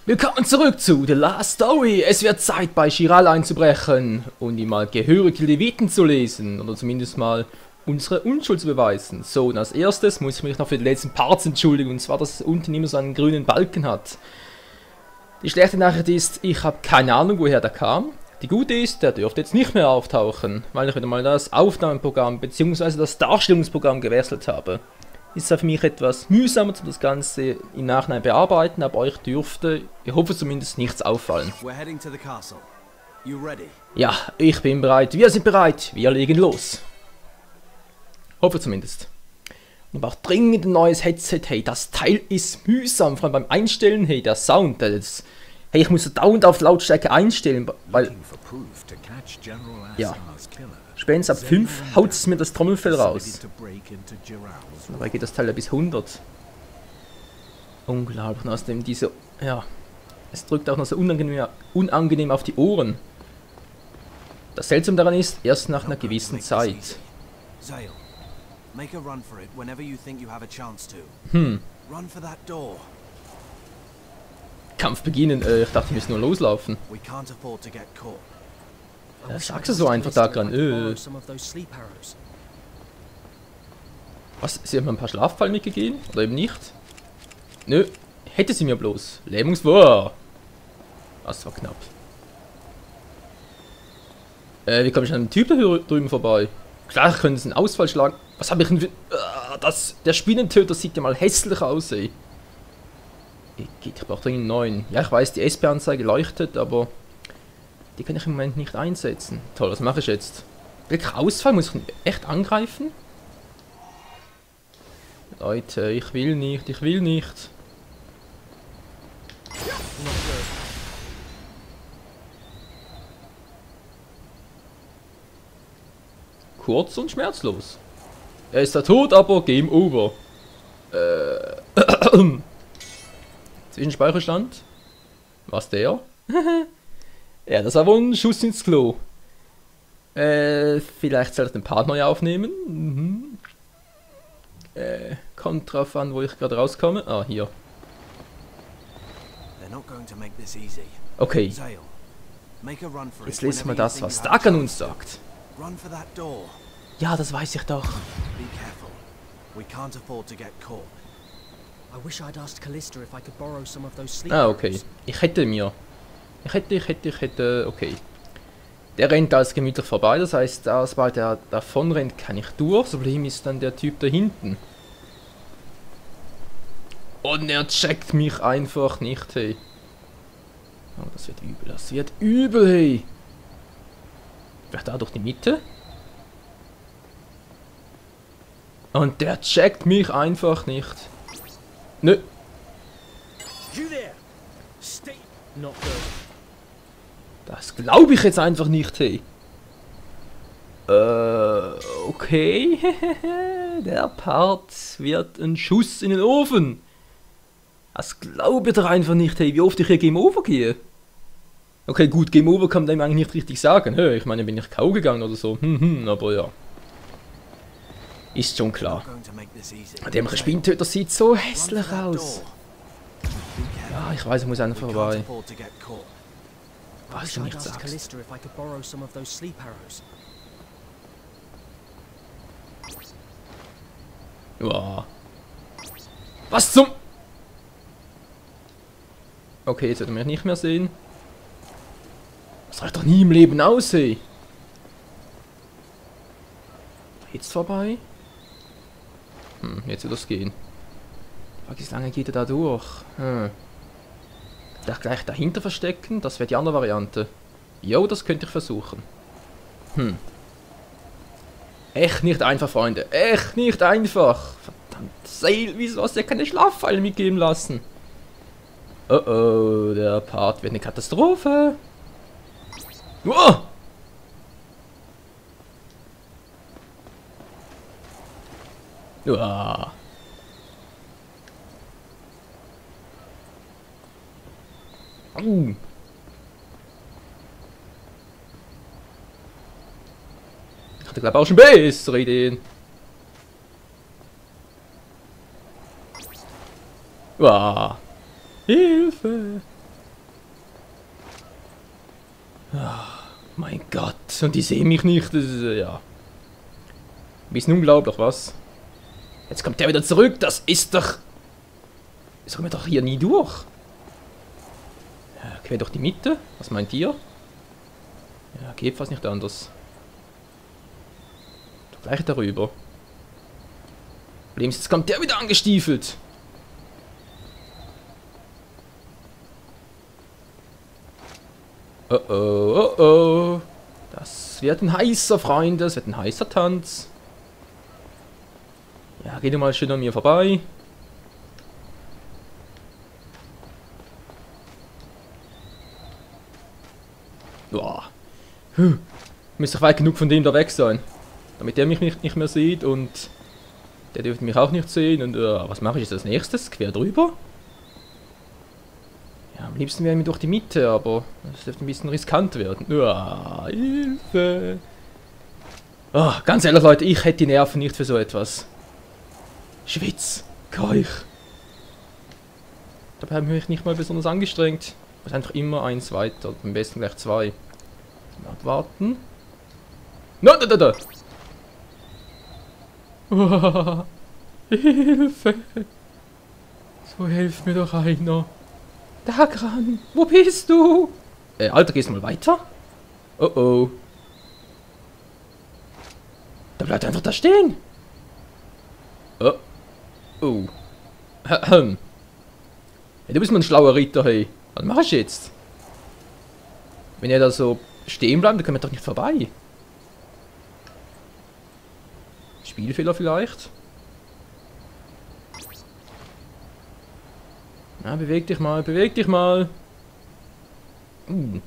Willkommen zurück zu The Last Story. Es wird Zeit, bei Chiral einzubrechen und ihm mal gehörig die Leviten zu lesen. Oder zumindest mal unsere Unschuld zu beweisen. So, und als erstes muss ich mich noch für die letzten Parts entschuldigen. Und zwar, dass es unten immer so einen grünen Balken hat. Die schlechte Nachricht ist, ich habe keine Ahnung, woher der kam. Die gute ist, der dürfte jetzt nicht mehr auftauchen, weil ich wieder mal das Aufnahmeprogramm bzw. das Darstellungsprogramm gewechselt habe. Ist ja für mich etwas mühsamer, um das Ganze im Nachhinein bearbeiten, aber euch dürfte, ich hoffe zumindest, nichts auffallen. Ja, ich bin bereit, wir sind bereit, wir legen los. Hoffe zumindest. Und ich brauche dringend ein neues Headset, hey, das Teil ist mühsam, vor allem beim Einstellen, hey, der Sound, das, hey, ich muss so dauernd auf Lautstärke einstellen, weil, ja, spätestens ab 5 haut es mir das Trommelfell raus. Dabei geht das Teil ja bis 100. Unglaublich, und außerdem diese, ja, es drückt auch noch so unangenehm auf die Ohren. Das Seltsame daran ist, erst nach einer gewissen Zeit. Kampf beginnen, ich dachte, wir müssen nur loslaufen. Sagst du so einfach da dran, Was? Sie haben mir ein paar Schlaffallen mitgegeben? Oder eben nicht? Nö, hätte sie mir bloß. Lähmungswurf. Das war knapp. Wie komme ich an dem Typ da drüben vorbei? Klar, können sie einen Ausfall schlagen. Was habe ich denn für... der Spinnentöter sieht ja mal hässlich aus, ey. Ich brauche dringend einen neuen. Ja, ich weiß, die SP-Anzeige leuchtet, aber... Die kann ich im Moment nicht einsetzen. Toll, was mache ich jetzt? Welcher Ausfall? Muss ich echt angreifen? Leute, ich will nicht, ich will nicht. Kurz und schmerzlos. Er ist da tot, aber Game Over. Zwischenspeicherstand. Was der? Ja, das war wohl ein Schuss ins Klo. Vielleicht soll ich den Part neu aufnehmen. Mhm. Kommt drauf an, wo ich gerade rauskomme. Ah, hier. Okay. Jetzt lesen wir das, was Dagan uns sagt. Ja, das weiß ich doch. Ah, okay. Ich hätte, okay. Der rennt alles gemütlich vorbei, das heißt, sobald der davon rennt, kann ich durch. Das Problem ist dann der Typ da hinten. Und er checkt mich einfach nicht, hey. Oh, das wird übel, hey. Vielleicht da durch die Mitte? Und der checkt mich einfach nicht. Nö. Das glaube ich jetzt einfach nicht, hey. Okay. Der Part wird ein Schuss in den Ofen. Das glaube ich doch einfach nicht, hey, wie oft ich hier Game Over gehe. Okay, gut, Game Over kann man dem eigentlich nicht richtig sagen. Hey, ich meine, bin ich K.O. gegangen oder so. Aber ja. Ist schon klar. Der Spinnentöter sieht so hässlich aus. Ja, ich weiß, ich muss einfach vorbei. Was du nicht sagst. Ja. Was zum... Okay, jetzt wird er mich nicht mehr sehen. Das reicht doch nie im Leben aus, ey. Jetzt vorbei? Jetzt wird das gehen. Wie lange geht er da durch? Da gleich dahinter verstecken, das wäre die andere Variante. Jo, das könnte ich versuchen. Echt nicht einfach, Freunde. Echt nicht einfach. Verdammt, Seil, wieso hast du keine Schlaffallen mitgeben lassen? Oh, der Part wird eine Katastrophe. Oh! Uah. Ich hatte, glaube ich, auch schon bessere Ideen. Uah. Hilfe! Mein Gott, und die sehen mich nicht, das ist, ja. Ein bisschen unglaublich, was? Jetzt kommt der wieder zurück, das ist doch... Das kommen wir doch hier nie durch. Ja, quer durch die Mitte, was meint ihr? Ja, geht fast nicht anders. Doch gleich darüber. Problem ist, jetzt kommt der wieder angestiefelt. Oh oh, oh oh. Das wird ein heißer, Freunde, das wird ein heißer Tanz. Ja, geh du mal schön an mir vorbei. Boah. Müsste ich weit genug von dem da weg sein. Damit der mich nicht mehr sieht und der dürfte mich auch nicht sehen. Und was mache ich jetzt als nächstes? Quer drüber? Ja, am liebsten wäre ich mir durch die Mitte, aber das dürfte ein bisschen riskant werden. Hilfe! Oh, ganz ehrlich, Leute, ich hätte die Nerven nicht für so etwas. Schwitz, Keuch. Dabei habe ich mich nicht mal besonders angestrengt. Ich muss einfach immer eins weiter, am besten gleich zwei. Mal abwarten. No, da. Oh, Hilfe! So hilft mir doch einer. Dagran, wo bist du? Alter, gehst du mal weiter? Oh oh. Da bleibt einfach da stehen. Oh. Oh. Hey, du bist mal ein schlauer Ritter, hey. Was machst du jetzt? Wenn er da so stehen bleibt, dann können wir doch nicht vorbei. Spielfehler vielleicht? Na, beweg dich mal, beweg dich mal. Ich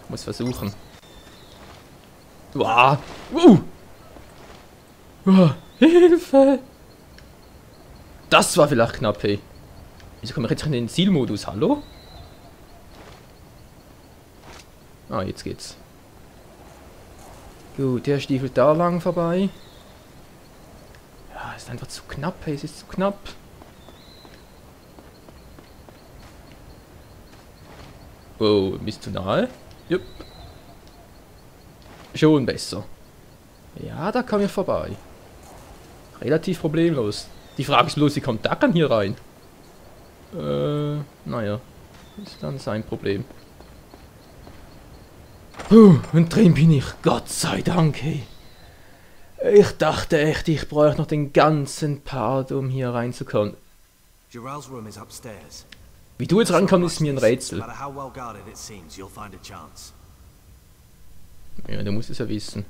muss versuchen. Uah. Hilfe! Das war vielleicht knapp, hey. Wieso komme ich jetzt in den Zielmodus? Hallo? Ah, jetzt geht's. Gut, der stiefelt da lang vorbei. Ja, ist einfach zu knapp, hey, es ist zu knapp. Oh, ein bisschen zu nahe. Jupp. Schon besser. Ja, da kam ich vorbei. Relativ problemlos. Die Frage ist bloß, wie kommt Dagran hier rein? Naja. Ist dann sein Problem. Und drin bin ich. Gott sei Dank, hey. Ich dachte echt, ich bräuchte noch den ganzen Part, um hier reinzukommen. Wie du jetzt rankommst, ist mir ein Rätsel. Ja, du musst es ja wissen.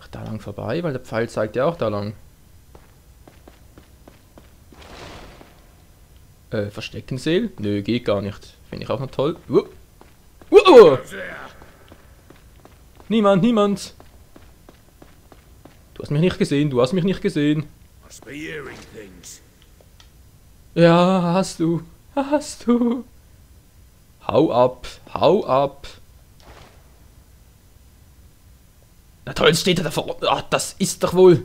Ach, da lang vorbei, weil der Pfeil zeigt ja auch da lang. Versteckenseel? Nö, geht gar nicht. Finde ich auch noch toll. Niemand. Du hast mich nicht gesehen, du hast mich nicht gesehen. Ja, hast du. Hau ab. Na toll, jetzt steht er da vor. Ach, das ist doch wohl.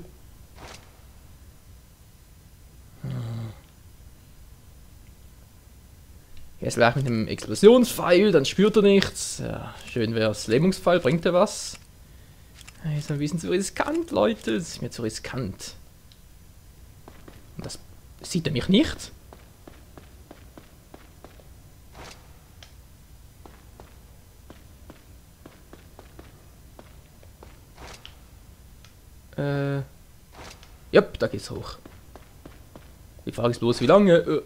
Jetzt gleich mit dem Explosionspfeil, dann spürt er nichts. Ja, schön wär's. Lähmungspfeil, bringt er was? Ist ein bisschen zu riskant, Leute. Das ist mir zu riskant. Und das sieht er mich nicht. Jupp, da geht's hoch. Die Frage ist bloß, wie lange.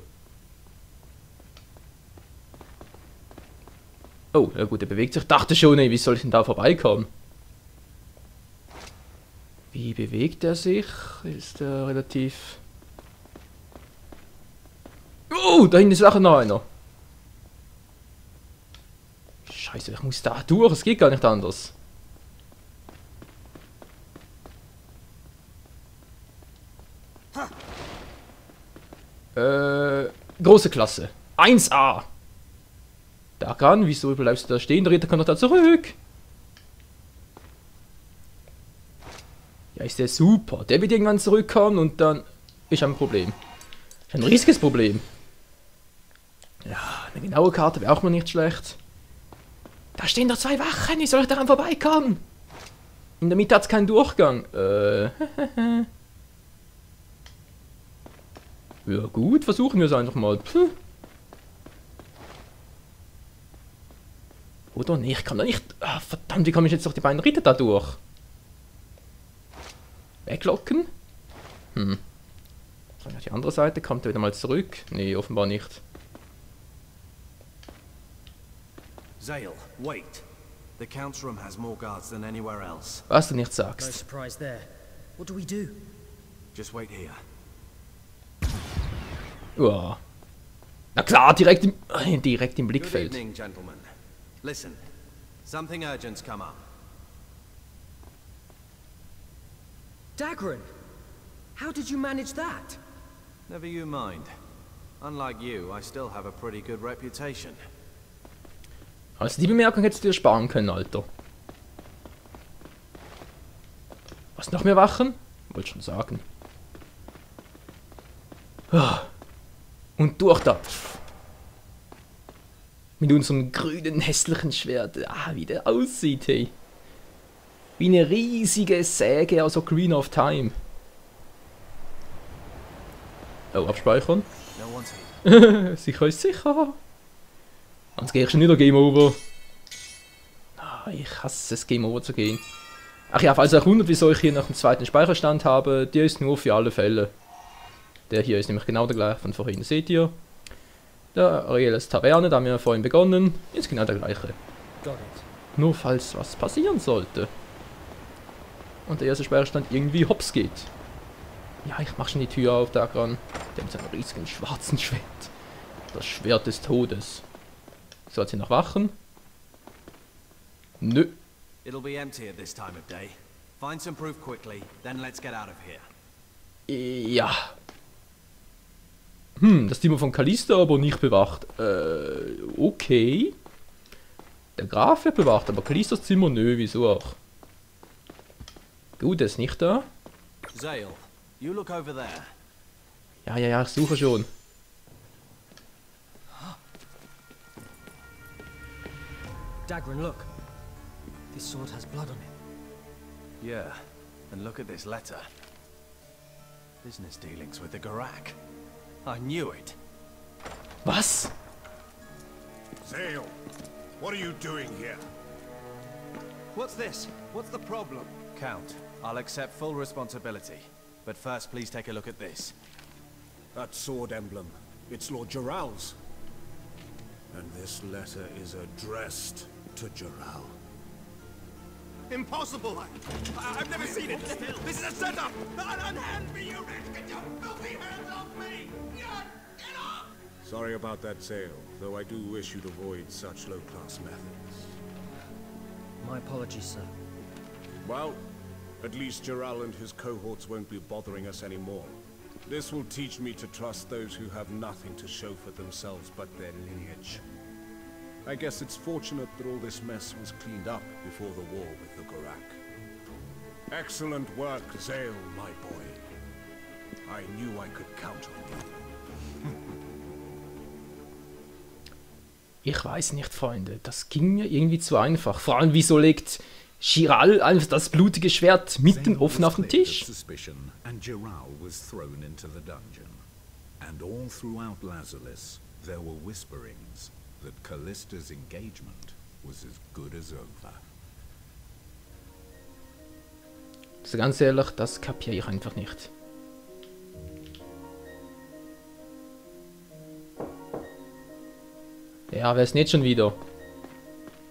Oh, ja gut, er bewegt sich. Dachte schon, ey, wie soll ich denn da vorbeikommen? Wie bewegt er sich? Ist er relativ... Oh, da hinten ist auch noch einer. Scheiße, ich muss da durch. Es geht gar nicht anders. Große Klasse. 1A. Dagran, wieso bleibst du da stehen? Der Ritter kann doch da zurück. Ja, ist der super. Der wird irgendwann zurückkommen und dann ist ein Problem. Ein riesiges Problem. Ja, eine genaue Karte wäre auch mal nicht schlecht. Da stehen doch 2 Wachen, wie soll ich daran vorbeikommen? In der Mitte hat es keinen Durchgang. Ja gut, versuchen wir es einfach mal. Puh. Oder nee, ich kann da nicht... Ah, verdammt, wie komme ich jetzt durch die beiden Ritter da durch? Weglocken? Hm. Auf die andere Seite, kommt er wieder mal zurück? Nee, offenbar nicht. Zale, wait. The Count's room has more guards than anywhere else. Was du nicht No sagst. surprise there. What do we do? Just wait here. Ja. Na klar, direkt im Good Blickfeld. evening, gentlemen. Listen, something urgent's come up. Dagran! How did you manage that? Never you mind. Unlike you, I still have a pretty good reputation. Also die Bemerkung hättest du dir sparen können, Alter. Was, noch mehr Wachen? Wollte schon sagen. Ah. Und durch da. Mit unserem grünen, hässlichen Schwert. Ah, wie der aussieht, hey. Wie eine riesige Säge aus Ocarina of Time. Oh, abspeichern. No one's here. Sicher ist sicher. Sonst gehe ich schon wieder Game Over. Ah, ich hasse es, Game Over zu gehen. Ach ja, falls ihr euch wundert, wieso ich hier noch einen zweiten Speicherstand habe, der ist nur für alle Fälle. Der hier ist nämlich genau der gleiche von vorhin. Seht ihr? Der Aurelius Taverne, da haben wir vorhin begonnen, ist genau der gleiche. Got it. Nur falls was passieren sollte. Und der erste Speicherstand irgendwie hops geht. Ja, ich mach schon die Tür auf, Dagran. Der mit seinem riesigen schwarzen Schwert. Das Schwert des Todes. So, hat sie noch Wachen? Nö. It'll be empty at this time of day. Find some proof quickly, then let's get out of here. Ja. Das Zimmer von Callisto aber nicht bewacht. Okay. Der Graf wird bewacht, aber Callistos Zimmer, nö, wieso auch. Gut, er ist nicht da. Zale, you look over there. Ja, ich suche schon. Dagran, look. This sword has blood on it. Yeah, and look at this letter. Business dealings with the Garak. I knew it. Was? Zale, what are you doing here? What's this? What's the problem? Count, I'll accept full responsibility. But first, please take a look at this. That sword emblem, it's Lord Geral's. And this letter is addressed to Geral. Impossible! I've never seen it! This is a setup! Unhand me, you rich! Get your filthy hands off me! Get off! Sorry about that, Zale, though I do wish you'd avoid such low-class methods. My apologies, sir. Well, at least Geral and his cohorts won't be bothering us anymore. This will teach me to trust those who have nothing to show for themselves but their lineage. I guess it's fortunate that all this mess was cleaned up before the war with the Garak. Excellent work, Zale, my boy. I knew I could count on you. Ich weiß nicht, Freunde. Das ging mir irgendwie zu einfach. Vor allem, wieso legt Chiral einfach das blutige Schwert mitten offen auf den Tisch? Suspicion, and Geral was thrown into the dungeon. And all throughout Lazulis, there were whisperings that Callista's engagement was as good as over. Also ganz ehrlich, das kapiere ich einfach nicht. Ja, wer ist denn jetzt schon wieder?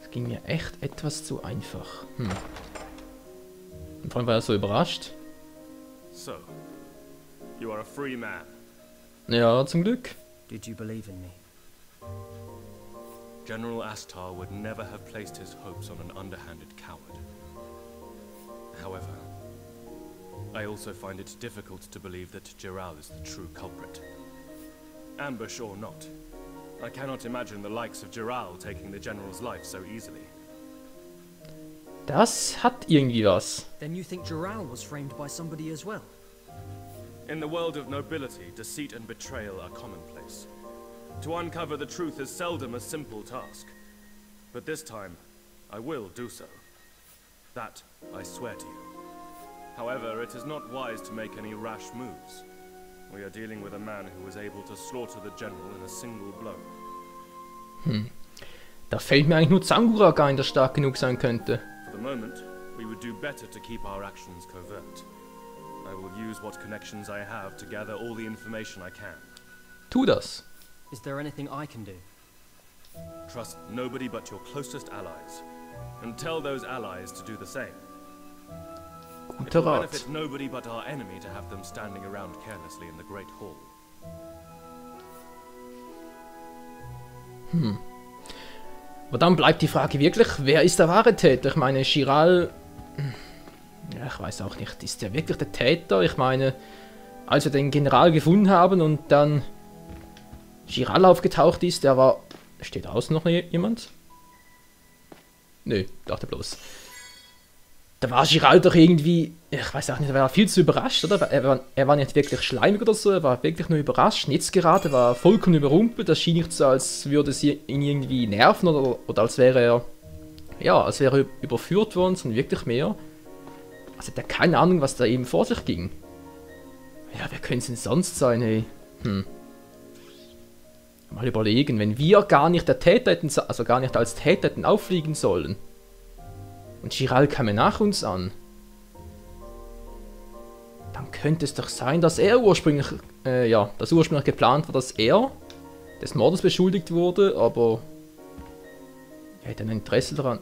Das ging mir echt etwas zu einfach. Und vor allem war er so überrascht. So, you are a free man. Ja, zum Glück. Did you believe in me? General Astar would never have placed his hopes on an underhanded coward. However, I also find it difficult to believe that Geral is the true culprit. Ambush or not, I cannot imagine the likes of Geral taking the General's life so easily. Das hat irgendwie was. Then you think Giral was framed by somebody as well? In the world of nobility, deceit and betrayal are commonplace. To uncover the truth is seldom a simple task. But this time, I will do so. That I swear to you. However, it is not wise to make any rash moves. We are dealing with a man who was able to slaughter the general in a single blow. Da fällt mir eigentlich nur Zangurak ein, der stark genug sein könnte. For the moment, we would do better to keep our actions covert. I will use what connections I have to gather all the information I can. Tu das. Is there anything I can do? Trust nobody but your closest allies, and tell those allies to do the same. It Guter will Rat. benefit nobody but our enemy to have them standing around carelessly in the Great Hall. Aber dann bleibt die Frage wirklich, wer ist der wahre Täter? Ich meine, Giral... Ja, ich weiß auch nicht, ist der wirklich der Täter? Ich meine, als wir den General gefunden haben und dann Giral aufgetaucht ist, der war... Steht außen noch jemand? Nö, dachte bloß. Da war Giral doch irgendwie... Ich weiß auch nicht, er war viel zu überrascht, oder? Er war nicht wirklich schleimig oder so, er war wirklich nur überrascht. Und jetzt gerade war er vollkommen überrumpelt. Das schien nicht so, als würde es ihn irgendwie nerven oder als wäre er... Ja, als wäre er überführt worden, sondern wirklich mehr... Also hat er keine Ahnung, was da eben vor sich ging. Ja, wer könnte es denn sonst sein, ey? Mal überlegen, wenn wir gar nicht der Täter hätten, also gar nicht als Täter hätten auffliegen sollen. Und Giral käme nach uns an. Dann könnte es doch sein, dass er ursprünglich, dass ursprünglich geplant war, dass er des Mordes beschuldigt wurde, aber er hätte ein Interesse daran.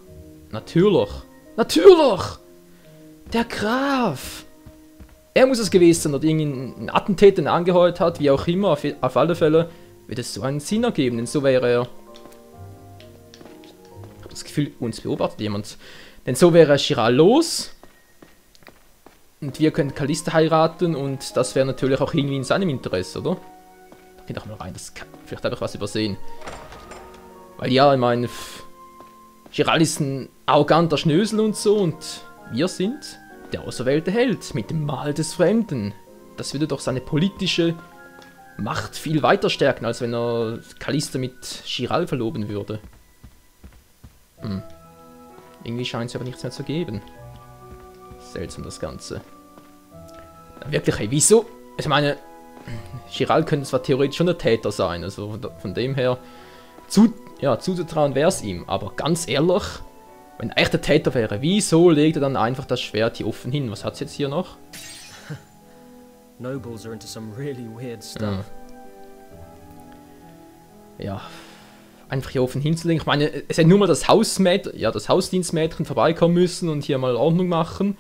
Natürlich! Natürlich! Der Graf! Er muss es gewesen sein, oder irgendein Attentäter angeheuert hat, wie auch immer, auf alle Fälle wird es so einen Sinn ergeben, denn so wäre er... Ich habe das Gefühl, uns beobachtet jemand. Denn so wäre Giral los und wir können Callista heiraten und das wäre natürlich auch irgendwie in seinem Interesse, oder? Da geht doch mal rein, vielleicht habe ich was übersehen. Weil ja, ich meine, Giral ist ein arroganter Schnösel und so und wir sind der auserwählte Held mit dem Mal des Fremden. Das würde doch seine politische Macht viel weiter stärken, als wenn er Callista mit Giral verloben würde. Irgendwie scheint es aber nichts mehr zu geben. Seltsam das Ganze. Wirklich, hey, wieso? Ich meine, Giral könnte zwar theoretisch schon der Täter sein, also von dem her zuzutrauen wäre es ihm, aber ganz ehrlich, wenn er echt der Täter wäre, wieso legt er dann einfach das Schwert hier offen hin? Was hat es jetzt hier noch? Nobles are into some really weird stuff. Ja, einfach hier offen hinzulegen. Ich meine, es hätte nur mal das Hausdienstmädchen vorbeikommen müssen und hier mal Ordnung machen.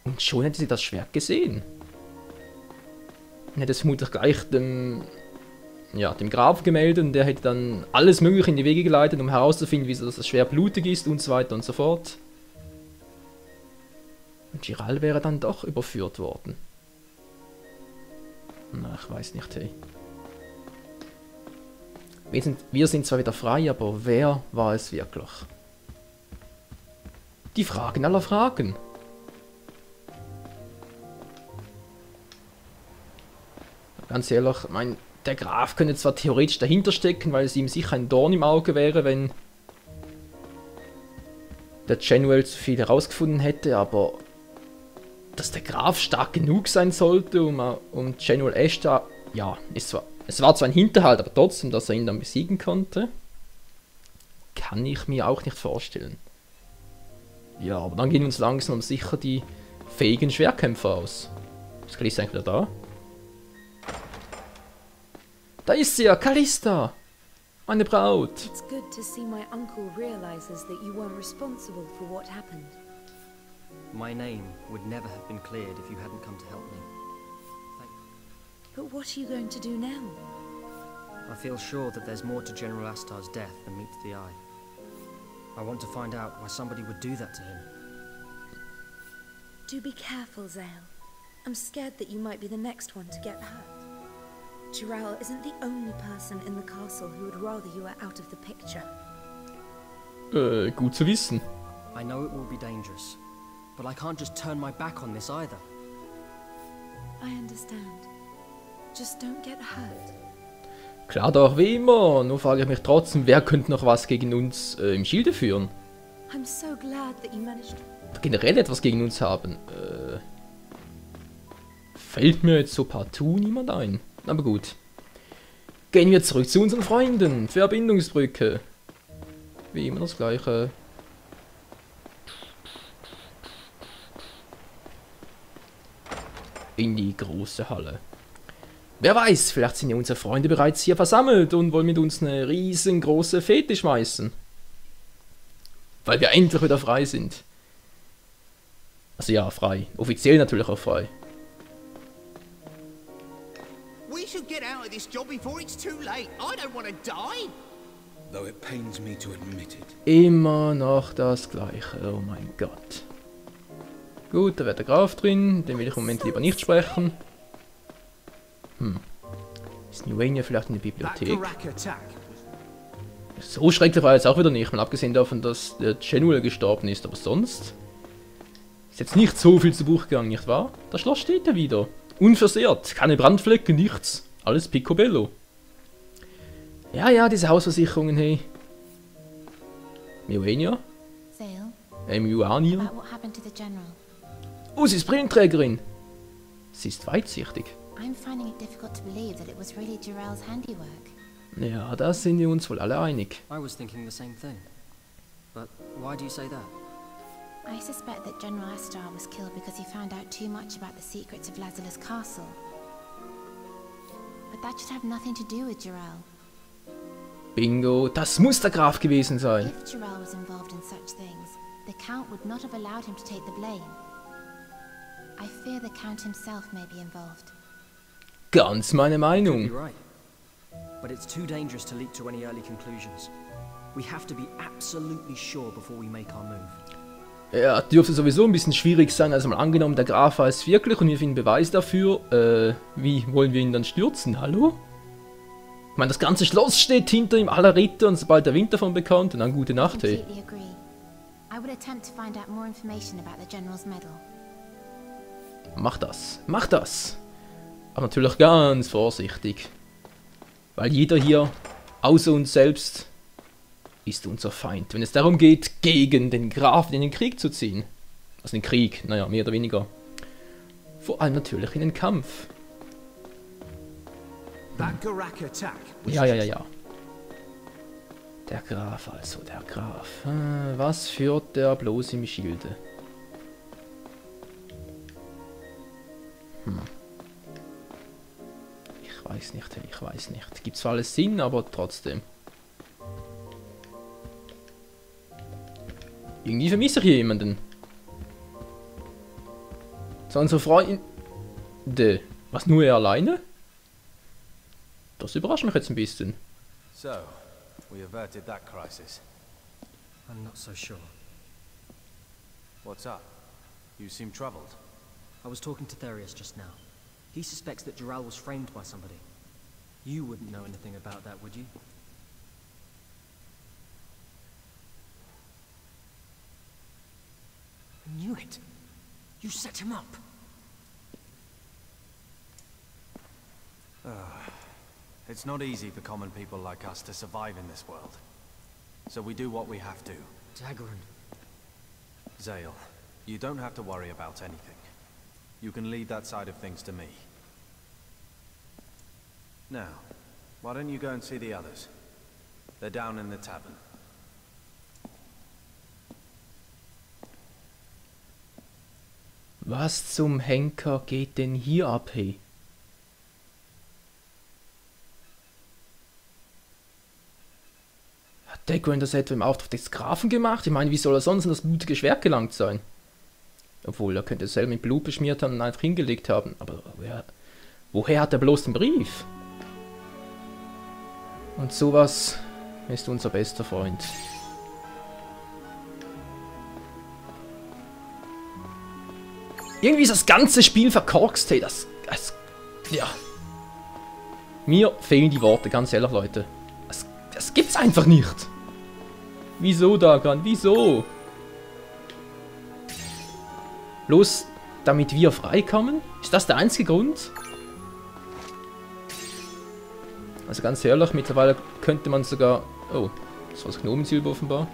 Und schon hätte sie das Schwert gesehen. Und hätte es vermutlich gleich dem Graf gemeldet und der hätte dann alles Mögliche in die Wege geleitet, um herauszufinden, wieso das Schwert blutig ist und so weiter und so fort. Und Giral wäre dann doch überführt worden. Na, ich weiß nicht, hey. Wir sind zwar wieder frei, aber wer war es wirklich? Die Fragen aller Fragen. Ganz ehrlich, der Graf könnte zwar theoretisch dahinter stecken, weil es ihm sicher ein Dorn im Auge wäre, wenn der Genuel zu viel herausgefunden hätte, aber dass der Graf stark genug sein sollte, um Genuel Ashtar, ja, es war zwar ein Hinterhalt, aber trotzdem, dass er ihn dann besiegen konnte, kann ich mir auch nicht vorstellen. Ja, aber dann gehen uns langsam sicher die fähigen Schwerkämpfer aus. Ist Callista eigentlich wieder da? Da ist sie ja, Callista! Meine Braut! It's good to see my uncle realizes that you weren't responsible for what happened. My name would never have been cleared if you hadn't come to help me. But what are you going to do now? I feel sure that there's more to General Astar's death than meets the eye. I want to find out why somebody would do that to him. Do be careful, Zale. I'm scared that you might be the next one to get hurt. Giral isn't the only person in the castle who would rather you were out of the picture. Gut zu wissen. I know it will be dangerous, but I can't just turn my back on this either. I understand. Just don't get hurt. Klar doch, wie immer. Nur frage ich mich trotzdem, wer könnte noch was gegen uns im Schilde führen? I'm so glad that you managed. Generell etwas gegen uns haben. Fällt mir jetzt so partout niemand ein. Aber gut. Gehen wir zurück zu unseren Freunden. Verbindungsbrücke. Wie immer das gleiche. In die große Halle. Wer weiß, vielleicht sind ja unsere Freunde bereits hier versammelt und wollen mit uns eine riesengroße Fete schmeißen. Weil wir endlich wieder frei sind. Also ja, frei. Offiziell natürlich auch frei. We should get out of this job before it's too late. I don't want to die. Though it pains me to admit it. Immer noch das Gleiche. Oh mein Gott. Gut, da wäre der Graf drin. Den will ich im Moment lieber nicht sprechen. Ist Nuenia vielleicht in der Bibliothek? So schrecklich war jetzt auch wieder nicht. Mal abgesehen davon, dass der Genuel gestorben ist. Aber sonst ist jetzt nicht so viel zu Buch gegangen, nicht wahr? Das Schloss steht ja wieder. Unversehrt. Keine Brandflecke, nichts. Alles picobello. Ja, ja, diese Hausversicherungen, hey. Nuenia? Zale, Muania? about what happened to the General. Oh, sie ist Brillenträgerin. Sie ist weitsichtig. I'm finding it difficult to believe that it was really Jarrell's handiwork. Ja, da sind wir uns wohl alle einig. I was thinking the same thing. But why do you say that? I suspect that General Astar was killed because he found out too much about the secrets of Lazarus Castle. But that should have nothing to do with Jarrell. Bingo, das muss der Graf gewesen sein. If Jarrell was involved in such things, the Count would not have allowed him to take the blame. I fear the Count himself may be involved. Ganz meine Meinung. You're right. But it's too dangerous to leap to any early conclusions. We have to be absolutely sure before we make our move. Ja, dürfte sowieso ein bisschen schwierig sein, also mal angenommen, der Graf weiß wirklich und wir finden Beweis dafür. Wie wollen wir ihn dann stürzen? Hallo? Ich meine, das ganze Schloss steht hinter ihm, aller Ritter, und sobald der Wind davon bekommt, dann gute Nacht, hey. Completely agree. I will attempt to find out more information about the General's medal. Mach das, mach das. Aber natürlich ganz vorsichtig. Weil jeder hier, außer uns selbst, ist unser Feind. Wenn es darum geht, gegen den Grafen in den Krieg zu ziehen. Also in den Krieg, naja, mehr oder weniger. Vor allem natürlich in den Kampf. Ja. Der Graf also, der Graf. Was führt der bloß im Schilde? Ich weiß nicht. Gibt zwar alles Sinn, aber trotzdem. Irgendwie vermisse ich hier jemanden. So, unsere Freunde. Was, nur er alleine? Das überrascht mich jetzt ein bisschen. So, we averted that crisis. I'm not so sure. What's up? You seem troubled. I was talking to Therius just now. He suspects that Jarrell was framed by somebody. You wouldn't know anything about that, would you? I knew it. You set him up. It's not easy for common people like us to survive in this world. So we do what we have to. Daggerin. Zale, you don't have to worry about anything. You can leave that side of things to me. Now, why don't you go and see the others? They're down in the tavern. Was zum Henker geht denn hier ab, hey? Hat Daggerin das etwa im Auftrag des Grafen gemacht? Ich meine, wie soll er sonst an das blutige Schwert gelangt sein? Obwohl, er könnte es selber mit Blut beschmiert haben und einfach hingelegt haben. Aber woher hat er bloß den Brief? Und sowas ist unser bester Freund. Irgendwie ist das ganze Spiel verkorkst, hey, ja. Mir fehlen die Worte, ganz ehrlich, Leute. Das gibt's einfach nicht. Wieso, Dagan? Wieso? Bloß damit wir freikommen? Ist das der einzige Grund? Also ganz ehrlich, mittlerweile könnte man sogar... Oh, das war das Gnomensilber offenbar.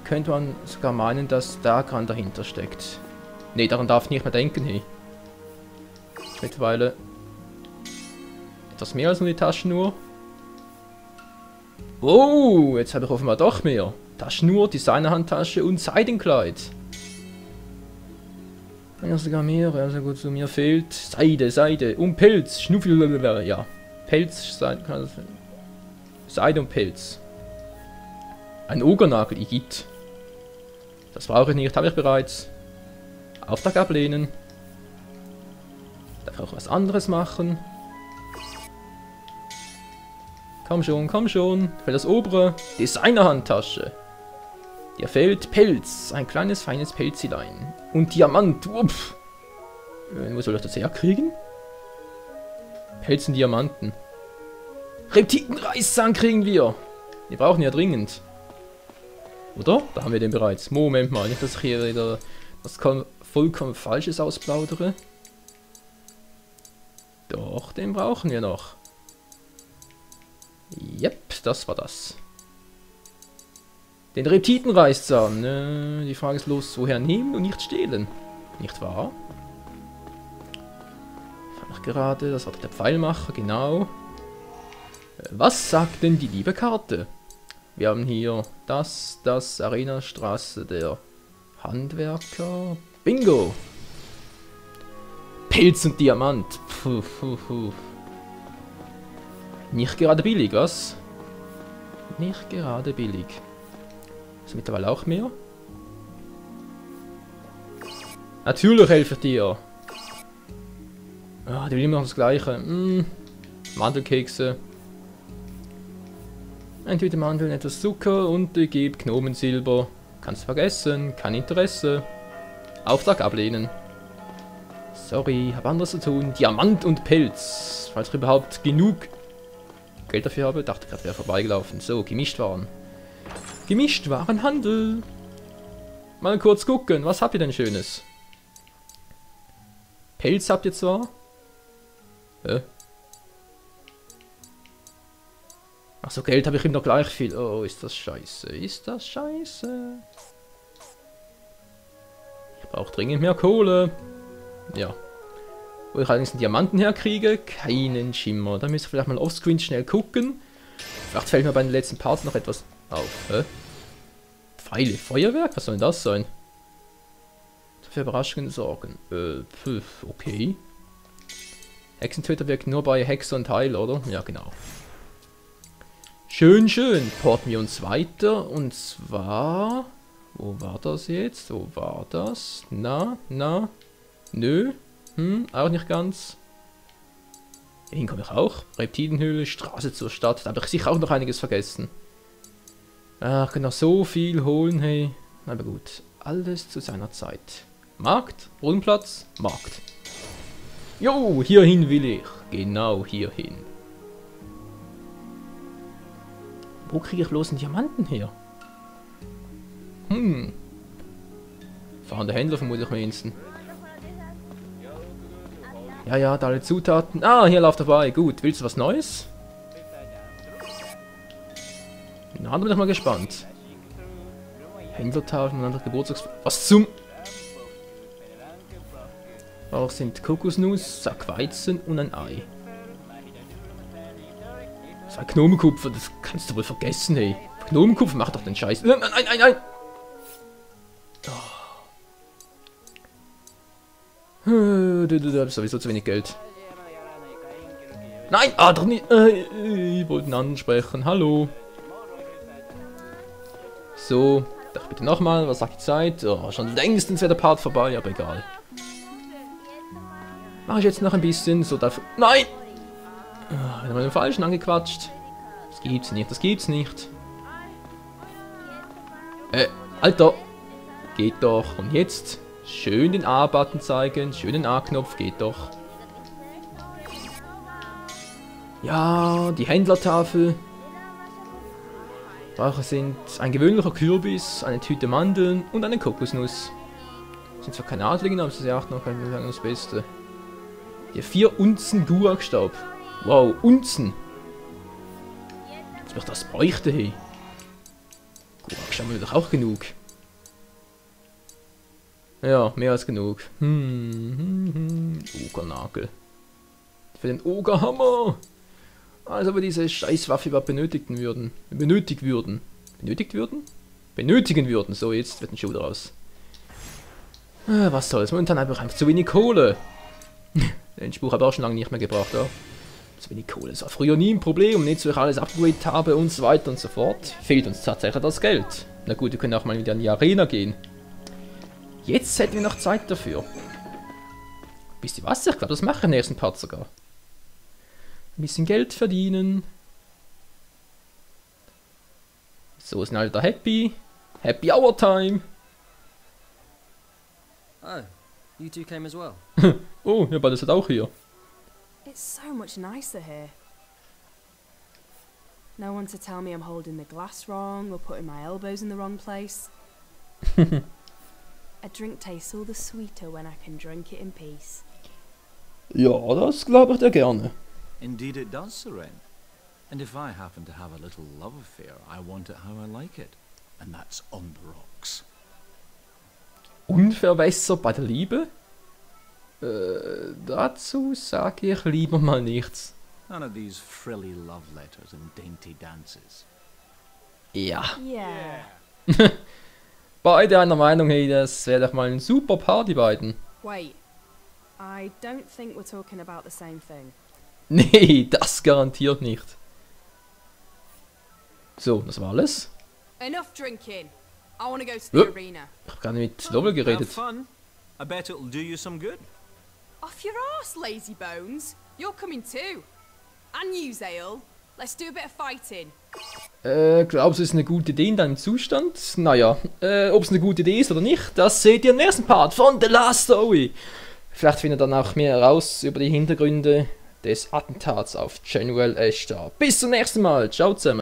Könnte man sogar meinen, dass Dagran dahinter steckt. Ne, daran darf ich nicht mehr denken, hey. Mittlerweile... etwas mehr als nur die Taschenuhr. Oh, jetzt habe ich offenbar doch mehr. Taschenuhr, Designerhandtasche und Seidenkleid. Ja, sogar mehr, also gut, so mir fehlt Seide und Pelz, Schnuffel, ja. Pelz, Seide und Pelz. Ein Ogernagel, Igitt. Das brauche ich nicht, habe ich bereits. Auftrag ablehnen. Darf auch was anderes machen. Komm schon. Für das obere Designerhandtasche. Dir fehlt Pelz, ein kleines feines Pelzilein. Und Diamant, upf. Wo soll ich das herkriegen? Pelz und Diamanten. Reptitenreißzahn kriegen wir. Wir brauchen ja dringend. Oder? Da haben wir den bereits. Moment mal, nicht, dass ich hier wieder was vollkommen Falsches ausplaudere. Doch, den brauchen wir noch. Yep, das war das. Den Reptitenreißzahn. Die Frage ist bloß, woher nehmen und nicht stehlen. Nicht wahr? Fand ich gerade, das war der Pfeilmacher, genau. Was sagt denn die liebe Karte? Wir haben hier das Arenastraße der Handwerker. Bingo! Pelz und Diamant. Puh. Nicht gerade billig, was? Nicht gerade billig. Ist mittlerweile auch mehr? Natürlich helfe ich dir. Ah, die will immer noch das gleiche. Mandelkekse. Ein Tüte Mandeln, etwas Zucker und ich gebe Gnomensilber. Kannst vergessen, kein Interesse. Auftrag ablehnen. Sorry, hab anderes zu tun. Diamant und Pelz. Falls ich überhaupt genug Geld dafür habe. Dachte gerade, wäre vorbeigelaufen. So, Gemischtwaren. Gemischtwarenhandel. Mal kurz gucken, was habt ihr denn Schönes? Pelz habt ihr zwar. Achso, Geld habe ich ihm noch gleich viel. Oh, ist das scheiße. Ist das scheiße. Ich brauche dringend mehr Kohle. Ja. Wo ich allerdings einen Diamanten herkriege, keinen Schimmer. Da müsst ihr vielleicht mal offscreen schnell gucken. Vielleicht fällt mir bei den letzten Parts noch etwas auf. Pfeile, Feuerwerk? Was soll denn das sein? Für Überraschungen sorgen. Okay. Hexentöter wirkt nur bei Hexer und Heil, oder? Ja, genau. Schön. Porten wir uns weiter. Und zwar... Wo war das jetzt? Wo war das? Na? Nö. Auch nicht ganz. Hierhin komme ich auch. Reptilenhöhle, Straße zur Stadt. Da habe ich sicher auch noch einiges vergessen. Ach, ich kann noch so viel holen, hey. Aber gut. Alles zu seiner Zeit. Markt, Brunnenplatz, Markt. Jo, hierhin will ich. Genau hierhin. Wo kriege ich bloß einen Diamanten her? Fahrender Händler vermutlich am ehesten. Ja, da alle Zutaten. Ah, hier läuft dabei. Gut, willst du was Neues? Na, da bin ich mal gespannt. Händlertafeln und andere Geburtstags... Was zum... Auch sind Kokosnuss, Sack Weizen und ein Ei. 2 Gnomenkupfer, das kannst du wohl vergessen, hey. Gnomenkupfer, mach doch den Scheiß. Nein! Du hast sowieso zu wenig Geld. Nein! Ah, doch nicht! Ich wollte einen anderen sprechen. Hallo. So, doch bitte nochmal. Was sagt die Zeit? Oh, schon längstens wäre der Part vorbei, aber egal. Mache ich jetzt noch ein bisschen, so dafür... Nein! Ich habe den Falschen angequatscht. Das gibt's nicht. Alter! Geht doch. Und jetzt schön den A-Button zeigen. Schön den A-Knopf, geht doch. Ja, die Händlertafel. Brauche sind ein gewöhnlicher Kürbis, eine Tüte Mandeln und eine Kokosnuss. sind zwar keine Adligen, aber sie sind auch noch das Beste. Die 4 Unzen Gurakstaub. Wow, Unzen. Jetzt wird das bräuchte, hey. Gurakstaub haben wir doch auch genug. Ja, mehr als genug. Ogernagel. Für den Ogerhammer. Als ob wir diese Scheißwaffe überhaupt benötigen würden. Benötigen würden. So, jetzt wird ein Schuh daraus. Was soll's? Momentan einfach zu wenig Kohle. Den Spruch habe ich auch schon lange nicht mehr gebracht, ja. Zu wenig Kohle. Das war früher nie ein Problem, und jetzt, wo ich alles upgradet habe und so weiter und so fort, fehlt uns tatsächlich das Geld. Na gut, wir können auch mal wieder in die Arena gehen. Jetzt hätten wir noch Zeit dafür. Wisst ihr was? Ich glaube, das mache ich im nächsten Part sogar. Ein bisschen Geld verdienen. So ist ein alter Happy. Happy Hour Time. Oh, you two came as well. Oh, ja, beides hat auch hier. It's so much nicer here. No one to tell me I'm holding the glass wrong or putting my elbows in the wrong place. A drink tastes all the sweeter when I can drink it in peace. Ja, das glaube ich dir gerne. Indeed it does, Seren. And if I happen to have a little love affair, I want it how I like it. And that's on the rocks. Unverwässer bei der Liebe? Dazu sage ich lieber mal nichts. None of these frilly love letters and dainty dances. Ja. Yeah. Beide einer Meinung, hey, das wäre doch mal ein super Paar, die beiden. Wait, I don't think we're talking about the same thing. Nee, das garantiert nicht. So, das war alles. Enough drinking. I want to go to the arena. Ich habe gerade mit Lovell geredet. Have fun. I bet it'll do you some good. Off your arse, lazy bones. You're coming too. And you, Zale. Let's do a bit of fighting. Glaubst du, es ist eine gute Idee in deinem Zustand? Naja, ob es eine gute Idee ist oder nicht, das seht ihr im nächsten Part von The Last Story. Vielleicht findet ihr dann auch mehr heraus über die Hintergründe des Attentats auf General Ashtar. Bis zum nächsten Mal. Ciao zusammen.